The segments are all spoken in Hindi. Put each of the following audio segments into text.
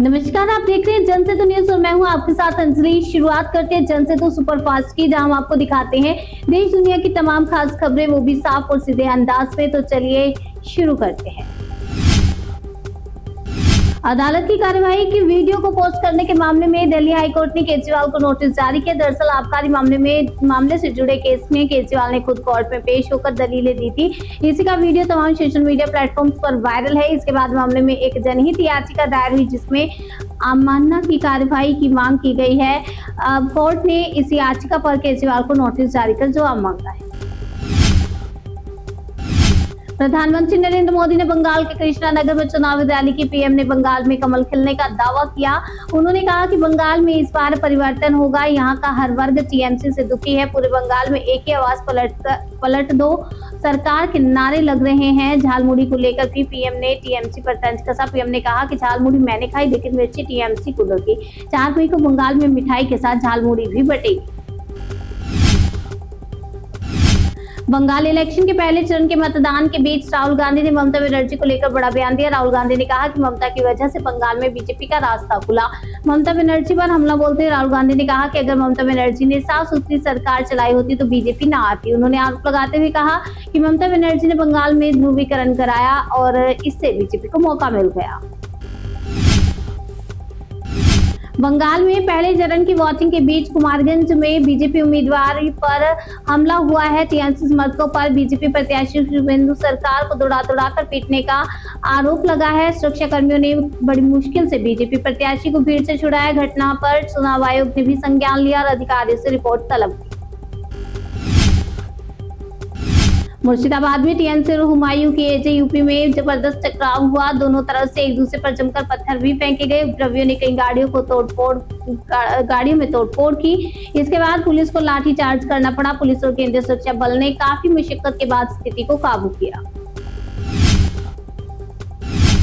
नमस्कार, आप देख रहे हैं जनसेतु न्यूज और मैं हूं आपके साथ अंजलि। शुरुआत करते हैं जनसेतु सुपरफास्ट की, जहां हम आपको दिखाते हैं देश दुनिया की तमाम खास खबरें, वो भी साफ और सीधे अंदाज में। तो चलिए शुरू करते हैं। अदालत की कार्यवाही की वीडियो को पोस्ट करने के मामले में दिल्ली हाईकोर्ट ने केजरीवाल को नोटिस जारी किया। दरअसल आबकारी मामले से जुड़े केस में केजरीवाल ने खुद कोर्ट में पेश होकर दलीलें दी थी। इसी का वीडियो तमाम सोशल मीडिया प्लेटफॉर्म्स पर वायरल है। इसके बाद मामले में एक जनहित याचिका दायर हुई, जिसमें अवमानना की कार्यवाही की मांग की गई है। अब कोर्ट ने इस याचिका पर केजरीवाल को नोटिस जारी कर जवाब मांगा है। प्रधानमंत्री नरेंद्र मोदी ने बंगाल के कृष्णा नगर में चुनावी रैली की। पीएम ने बंगाल में कमल खिलने का दावा किया। उन्होंने कहा कि बंगाल में इस बार परिवर्तन होगा। यहाँ का हर वर्ग टीएमसी से दुखी है। पूरे बंगाल में एक ही आवाज पलट दो सरकार के नारे लग रहे हैं। झालमुड़ी को लेकर भी पीएम ने टीएमसी पर तंज कसा। पीएम ने कहा कि झालमुड़ी मैंने खाई, लेकिन मिर्ची टीएमसी को लगी। 4 मई को बंगाल में मिठाई के साथ झालमुड़ी भी बटेगी। बंगाल इलेक्शन के पहले चरण के मतदान के बीच राहुल गांधी ने ममता बनर्जी को लेकर बड़ा बयान दिया। राहुल गांधी ने कहा कि ममता की वजह से बंगाल में बीजेपी का रास्ता खुला। ममता बनर्जी पर हमला बोलते हुए राहुल गांधी ने कहा कि अगर ममता बनर्जी ने साफ सुथरी सरकार चलाई होती तो बीजेपी ना आती। उन्होंने आरोप लगाते हुए कहा कि ममता बनर्जी ने बंगाल में ध्रुवीकरण कराया और इससे बीजेपी को मौका मिल गया। बंगाल में पहले चरण की वोटिंग के बीच कुमारगंज में बीजेपी उम्मीदवार पर हमला हुआ है। टीएमसी समर्थकों पर बीजेपी प्रत्याशी शुभेंदु सरकार को दौड़ा कर पीटने का आरोप लगा है। सुरक्षा कर्मियों ने बड़ी मुश्किल से बीजेपी प्रत्याशी को भीड़ से छुड़ाया। घटना पर चुनाव आयोग ने भी संज्ञान लिया और अधिकारियों से रिपोर्ट तलब की। मुर्शिदाबाद में टीएमसी और हुमायूं की एजेयूपी में जबरदस्त टकराव हुआ। दोनों तरफ से एक दूसरे पर जमकर पत्थर भी फेंके गए। उपद्रवियों ने कई गाड़ियों में तोड़फोड़ की। इसके बाद पुलिस को लाठीचार्ज करना पड़ा। पुलिस और केंद्रीय सुरक्षा बल ने काफी मुशक्कत के बाद स्थिति को काबू किया।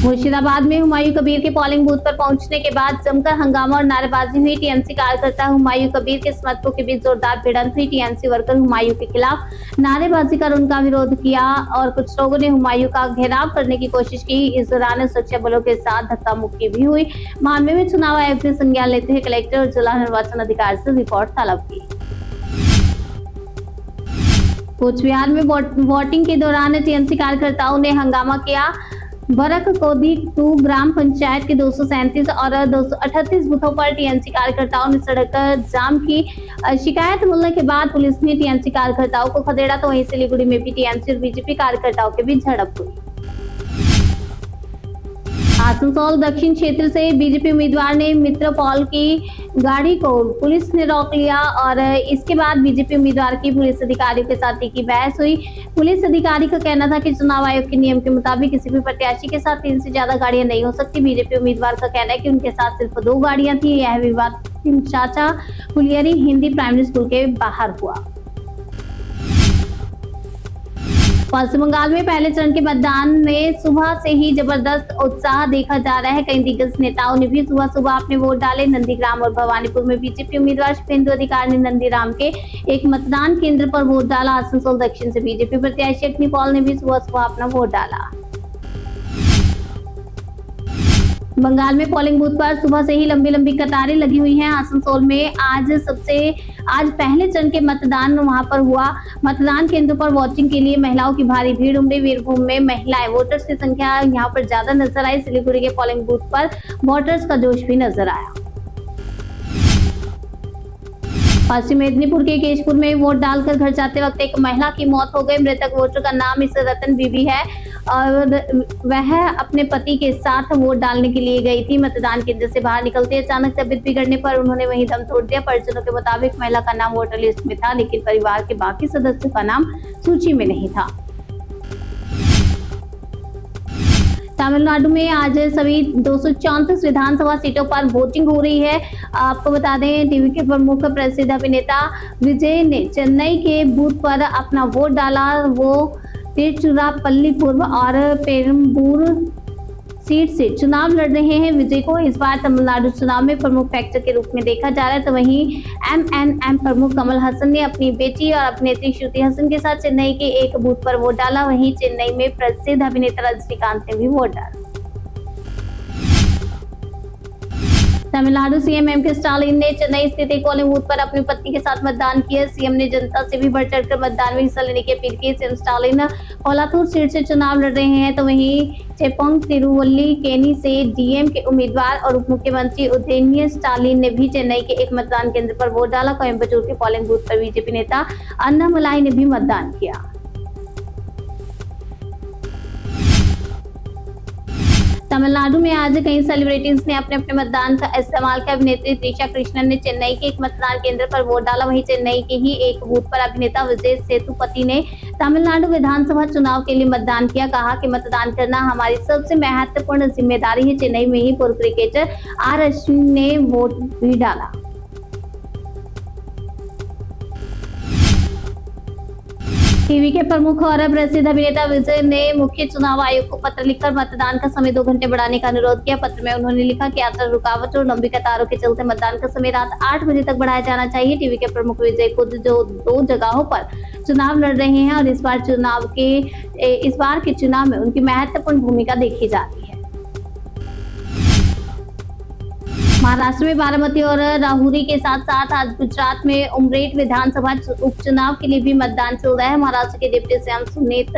मुर्शिदाबाद में हुमायूं कबीर के पोलिंग बूथ पर पहुंचने के बाद जमकर हंगामा और नारेबाजी हुई। टीएमसी कार्यकर्ता हुमायूं कबीर के समर्थकों के बीच जोरदार भिड़ंत हुई। टीएमसी वर्कर हुमायूं के खिलाफ नारेबाजी कर उनका विरोध किया और कुछ लोगों ने हुमायूं का घेराव करने की कोशिश की। इस दौरान सुरक्षा बलों के साथ धक्का मुक्की भी हुई। मामले में चुनाव आयोग ने संज्ञान लेते हुए कलेक्टर और जिला निर्वाचन अधिकारी से रिपोर्ट तलब की। कोचबिहार में वोटिंग के दौरान टीएमसी कार्यकर्ताओं ने हंगामा किया। बरककोदी 2 ग्राम पंचायत के 237 और 238 बूथों पर टीएमसी कार्यकर्ताओं ने सड़क जाम की। शिकायत मिलने के बाद पुलिस ने टीएमसी कार्यकर्ताओं को खदेड़ा, तो वहीं सिलीगुड़ी में भी टीएमसी और बीजेपी कार्यकर्ताओं के बीच झड़प हुई। आसनसोल दक्षिण क्षेत्र से बीजेपी उम्मीदवार ने मित्र पॉल की गाड़ी को पुलिस ने रोक लिया और इसके बाद बीजेपी उम्मीदवार की पुलिस अधिकारियों के साथ तीखी बहस हुई। पुलिस अधिकारी का कहना था कि चुनाव आयोग के नियम के मुताबिक किसी भी प्रत्याशी के साथ 3 से ज्यादा गाड़ियां नहीं हो सकती। बीजेपी उम्मीदवार का कहना है कि उनके साथ सिर्फ 2 गाड़ियां थी। यह विवाद चाचा कुलियरी हिंदी प्राइमरी स्कूल के बाहर हुआ। पश्चिम बंगाल में पहले चरण के मतदान में सुबह से ही जबरदस्त उत्साह देखा जा रहा है। कई दिग्गज नेताओं ने भी सुबह अपने वोट डाले। नंदीग्राम और भवानीपुर में बीजेपी उम्मीदवार शुभेंदु अधिकारी ने नंदीग्राम के एक मतदान केंद्र पर वोट डाला। आसनसोल दक्षिण से बीजेपी प्रत्याशी अग्नि पॉल ने भी सुबह अपना वोट डाला। बंगाल में पोलिंग बूथ पर सुबह से ही लंबी कतारें लगी हुई हैं। आसनसोल में आज पहले चरण के मतदान वहां पर हुआ। मतदान केंद्र पर वोटिंग के लिए महिलाओं की भारी भीड़ उमड़ी। वीरभूम में महिलाएं वोटर्स की संख्या यहां पर ज्यादा नजर आई। सिलीगुड़ी के पोलिंग बूथ पर वोटर्स का जोश भी नजर आया। पश्चिम मेदिनीपुर के केशपुर में वोट डालकर घर जाते वक्त एक महिला की मौत हो गई। मृतक वोटर का नाम इस रतन बीबी है और वह अपने पति के साथ वोट डालने के लिए गई थी। मतदान केंद्र से बाहर निकलते अचानक तबीयत बिगड़ने पर उन्होंने वहीं दम तोड़ दिया। परिजनों के मुताबिक महिला का नाम वोटर लिस्ट में था, लेकिन परिवार के बाकी सदस्यों का नाम सूची में नहीं था। तमिलनाडु में आज सभी 234 विधानसभा सीटों पर वोटिंग हो रही है। आपको बता दें, टीवी के प्रमुख प्रसिद्ध अभिनेता विजय ने चेन्नई के बूथ पर अपना वोट डाला। वो तिरुचिरापल्ली पूर्व और पेरम्बूर सीट से चुनाव लड़ रहे हैं। विजय को इस बार तमिलनाडु चुनाव में प्रमुख फैक्टर के रूप में देखा जा रहा है। तो वहीं एमएनएम प्रमुख कमल हसन ने अपनी बेटी और अभिनेत्री श्रुति हसन के साथ चेन्नई के एक बूथ पर वोट डाला। वहीं चेन्नई में प्रसिद्ध अभिनेता रजनीकांत ने भी वोट डाला। Tamil Nadu CM MK. स्टालिन ने चेन्नई स्थित एक पोलिंग बूथ पर अपनी पत्नी के साथ मतदान किया। सीएम ने जनता से भी बढ़ चढ़कर मतदान में हिस्सा लेने की अपील की। सीएम स्टालिन कोलातूर सीट से चुनाव लड़ रहे हैं, तो वहीं चेप्पोंग तिरुवल्लीकेनी से डीएम के उम्मीदवार और उप मुख्यमंत्री उदयनिधि स्टालिन ने भी चेन्नई के एक मतदान केंद्र पर वोट डाला। कोयम्बटूर के पोलिंग बूथ पर बीजेपी नेता अन्नामलाई ने भी मतदान किया। तमिलनाडु में आज कई सेलिब्रिटीज ने अपने अपने मतदान का इस्तेमाल किया। अभिनेत्री त्रिशा कृष्णन ने चेन्नई के एक मतदान केंद्र पर वोट डाला। वहीं चेन्नई के ही एक बूथ पर अभिनेता विजय सेतुपति ने तमिलनाडु विधानसभा चुनाव के लिए मतदान किया। कहा कि मतदान करना हमारी सबसे महत्वपूर्ण जिम्मेदारी है। चेन्नई में ही पूर्व क्रिकेटर आर अश्विन ने वोट भी डाला। टीवी के प्रमुख और प्रसिद्ध अभिनेता विजय ने मुख्य चुनाव आयोग को पत्र लिखकर मतदान का समय 2 घंटे बढ़ाने का अनुरोध किया। पत्र में उन्होंने लिखा कि यात्रा रुकावट और लंबी कतारों के चलते मतदान का समय रात 8 बजे तक बढ़ाया जाना चाहिए। टीवी के प्रमुख विजय खुद जो 2 जगहों पर चुनाव लड़ रहे हैं और इस बार के चुनाव में उनकी महत्वपूर्ण भूमिका देखी जा रही है। महाराष्ट्र में बारामती और राहुरी के साथ साथ आज गुजरात में उमरेठ विधानसभा उपचुनाव के लिए भी मतदान चल रहा है। महाराष्ट्र के डिप्टी सीएम सुनीत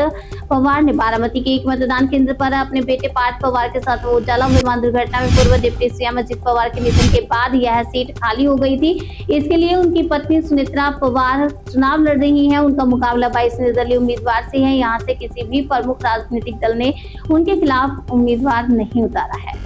पवार ने बारामती के एक मतदान केंद्र पर अपने बेटे पार्थ पवार के साथ वोट डाला। विमान दुर्घटना में पूर्व डिप्टी सीएम अजित पवार के निधन के बाद यह सीट खाली हो गई थी। इसके लिए उनकी पत्नी सुनित्रा पवार चुनाव लड़ रही है। उनका मुकाबला 22 निर्दलीय उम्मीदवार से है। यहाँ से किसी भी प्रमुख राजनीतिक दल ने उनके खिलाफ उम्मीदवार नहीं उतारा है।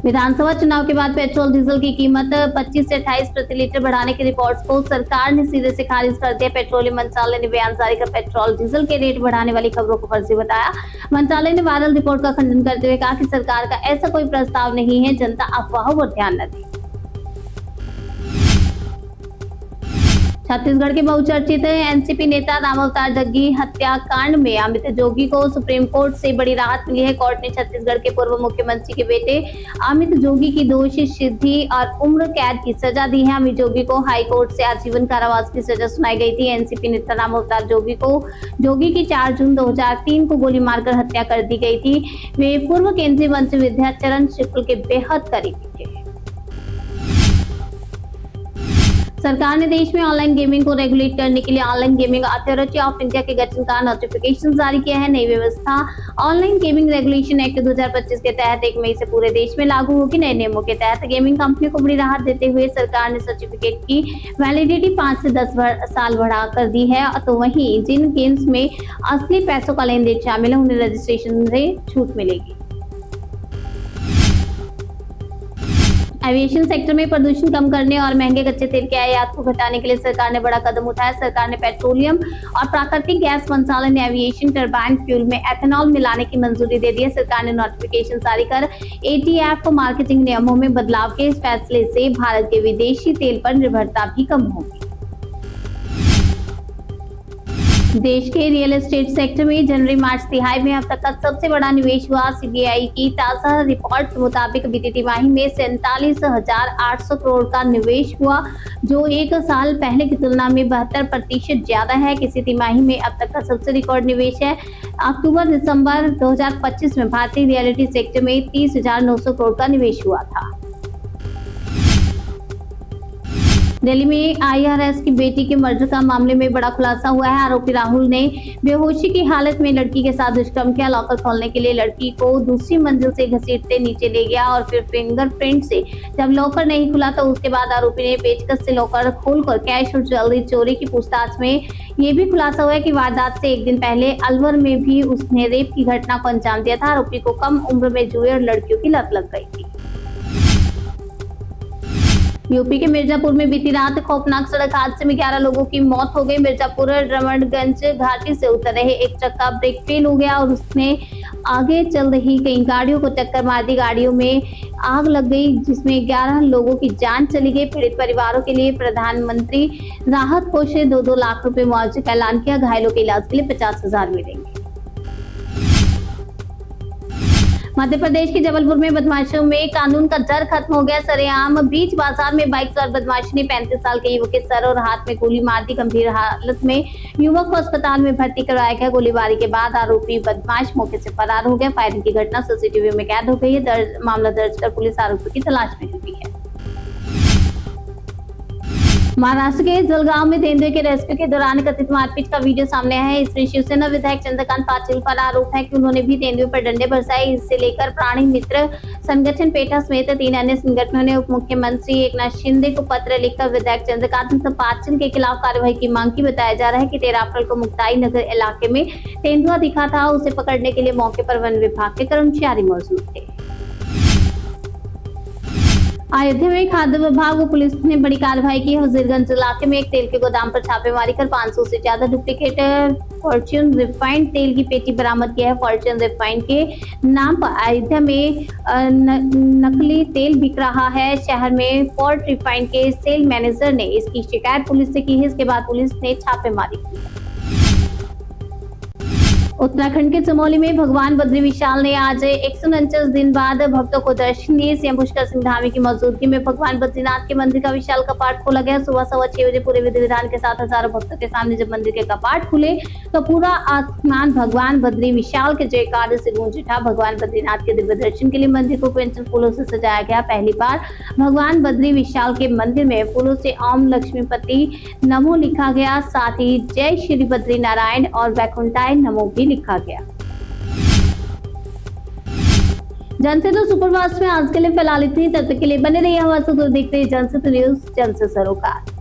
विधानसभा चुनाव के बाद पेट्रोल डीजल की कीमत 25 से 28 प्रति लीटर बढ़ाने की रिपोर्ट्स को सरकार ने सिरे से खारिज कर दिया। पेट्रोलियम मंत्रालय ने बयान जारी कर पेट्रोल डीजल के रेट बढ़ाने वाली खबरों को फर्जी बताया। मंत्रालय ने वायरल रिपोर्ट का खंडन करते हुए कहा कि सरकार का ऐसा कोई प्रस्ताव नहीं है। जनता अफवाहों पर ध्यान न दे। छत्तीसगढ़ के बहुचर्चित एनसीपी नेता रामावतार जग्गी हत्याकांड में अमित जोगी को सुप्रीम कोर्ट से बड़ी राहत मिली है। कोर्ट ने छत्तीसगढ़ के पूर्व मुख्यमंत्री के बेटे अमित जोगी की दोषी सिद्धि और उम्र कैद की सजा दी है। अमित जोगी को हाई कोर्ट से आजीवन कारावास की सजा सुनाई गई थी। एनसीपी नेता रामावतार जोगी की 4 जून 2003 को गोली मारकर हत्या कर दी गई थी। वे पूर्व केंद्रीय मंत्री विद्याचरण शुक्ल के बेहद करीबी थे। सरकार ने देश में ऑनलाइन गेमिंग को रेगुलेट करने के लिए online gaming authority of India के गठन का नोटिफिकेशन जारी किया है। नई व्यवस्था ऑनलाइन गेमिंग रेगुलेशन एक्ट 2025 के तहत 1 मई से पूरे देश में लागू होगी। नए नियमों के तहत गेमिंग कंपनी को बड़ी राहत देते हुए सरकार ने सर्टिफिकेट की वैलिडिटी 5 से 10 साल बढ़ा कर दी है। तो वहीं जिन गेम्स में असली पैसों का लेन देन शामिल है उन्हें रजिस्ट्रेशन से छूट मिलेगी। एविएशन सेक्टर में प्रदूषण कम करने और महंगे कच्चे तेल के आयात को घटाने के लिए सरकार ने बड़ा कदम उठाया। सरकार ने पेट्रोलियम और प्राकृतिक गैस मंत्रालय ने एविएशन टरबाइन फ्यूल में एथेनॉल मिलाने की मंजूरी दे दी है। सरकार ने नोटिफिकेशन जारी कर एटीएफ मार्केटिंग नियमों में बदलाव के इस फैसले से भारत के विदेशी तेल पर निर्भरता भी कम होगी। देश के रियल एस्टेट सेक्टर में जनवरी मार्च तिहाई में अब तक का सबसे बड़ा निवेश हुआ। सीबीआई की ताजा रिपोर्ट के मुताबिक बीती तिमाही में 47,800 करोड़ का निवेश हुआ, जो 1 साल पहले की तुलना में 72% ज्यादा है। किसी तिमाही में अब तक का सबसे रिकॉर्ड निवेश है। अक्टूबर-दिसंबर 2025 में भारतीय रियलिटी सेक्टर में 30,900 करोड़ का निवेश हुआ था। दिल्ली में आईआरएस की बेटी के मर्डर का मामले में बड़ा खुलासा हुआ है। आरोपी राहुल ने बेहोशी की हालत में लड़की के साथ दुष्कर्म किया। लॉकर खोलने के लिए लड़की को दूसरी मंजिल से घसीटते नीचे ले गया और फिर फिंगरप्रिंट से जब लॉकर नहीं खुला तो उसके बाद आरोपी ने पेचकस से लॉकर खोलकर कैश और ज्वेलरी चोरी की पूछताछ में ये भी खुलासा हुआ है कि वारदात से 1 दिन पहले अलवर में भी उसने रेप की घटना को अंजाम दिया था। आरोपी को कम उम्र में जुए और लड़कियों की लत लग गई थी। यूपी के मिर्जापुर में बीती रात खौफनाक सड़क हादसे में 11 लोगों की मौत हो गई। मिर्जापुर रमणगंज घाटी से उतर रहे एक ट्रक का ब्रेक फेल हो गया और उसने आगे चल रही कई गाड़ियों को टक्कर मार दी। गाड़ियों में आग लग गई जिसमें 11 लोगों की जान चली गई। पीड़ित परिवारों के लिए प्रधानमंत्री राहत कोष से 2-2 लाख रुपए मुआवजे का ऐलान किया। घायलों के इलाज के लिए 50,000 मिलेंगे। मध्य प्रदेश के जबलपुर में बदमाशों में कानून का डर खत्म हो गया। सरेआम बीच बाजार में बाइक सवार बदमाशों ने 35 साल के युवक के सर और हाथ में गोली मार दी। गंभीर हालत में युवक को अस्पताल में भर्ती करवाया गया। गोलीबारी के बाद आरोपी बदमाश मौके से फरार हो गया। फायरिंग की घटना सीसीटीवी में कैद हो गई है। मामला दर्ज कर पुलिस आरोपी की तलाश में जुटी है। महाराष्ट्र के जलगांव में तेंदुए के रेस्क्यू के दौरान कथित मारपीट का वीडियो सामने आया है। इसमें शिवसेना विधायक चंद्रकांत पाटिल पर आरोप है कि उन्होंने भी तेंदुए पर डंडे बरसाए। इससे लेकर प्राणी मित्र संगठन पेटा समेत 3 अन्य संगठनों ने उप मुख्यमंत्री एकनाथ शिंदे को पत्र लिखकर विधायक चंद्रकांत पाटिल के खिलाफ कार्रवाई की मांग की। बताया जा रहा है कि 13 अप्रैल को मुक्ताई नगर इलाके में तेंदुआ दिखा था। उसे पकड़ने के लिए मौके पर वन विभाग के कर्मचारी मौजूद थे। अयोध्या में खाद्य विभाग व पुलिस ने बड़ी कार्रवाई की। हजीरगंज इलाके में एक तेल के गोदाम पर छापेमारी कर 500 से ज्यादा डुप्लीकेट फॉर्च्यून रिफाइंड तेल की पेटी बरामद किया है। फॉर्च्यून रिफाइंड के नाम पर अयोध्या में नकली तेल बिक रहा है। शहर में फोर्ट रिफाइंड के सेल मैनेजर ने इसकी शिकायत पुलिस से की है। इसके बाद पुलिस ने छापेमारी की। उत्तराखंड के चमोली में भगवान बद्री विशाल ने आज 149 दिन बाद भक्तों को दर्शन दिए। सीएम पुष्कर सिंह धामी की मौजूदगी में भगवान बद्रीनाथ के मंदिर का विशाल कपाट खोला गया। सुबह 6:15 बजे पूरे विधि विधान के साथ हजारों भक्तों के सामने जब मंदिर के कपाट खुले तो पूरा आसमान भगवान बद्री विशाल के जयकार से गूंज उठा। भगवान बद्रीनाथ के दिव्य दर्शन के लिए मंदिर को पेंसिल फूलों से सजाया गया। पहली बार भगवान बद्री विशाल के मंदिर में फूलों से ओम लक्ष्मीपति नमो लिखा गया। साथ ही जय श्री बद्री नारायण और वैकुंठाय नमो भी लिखा गया। जनसेतु सुपरफास्ट में आज के लिए फिलहाल इतनी। तब तक के लिए बने रहिए हमारे साथ। देखते हैं जनसेतु न्यूज़, जन से सरोकार।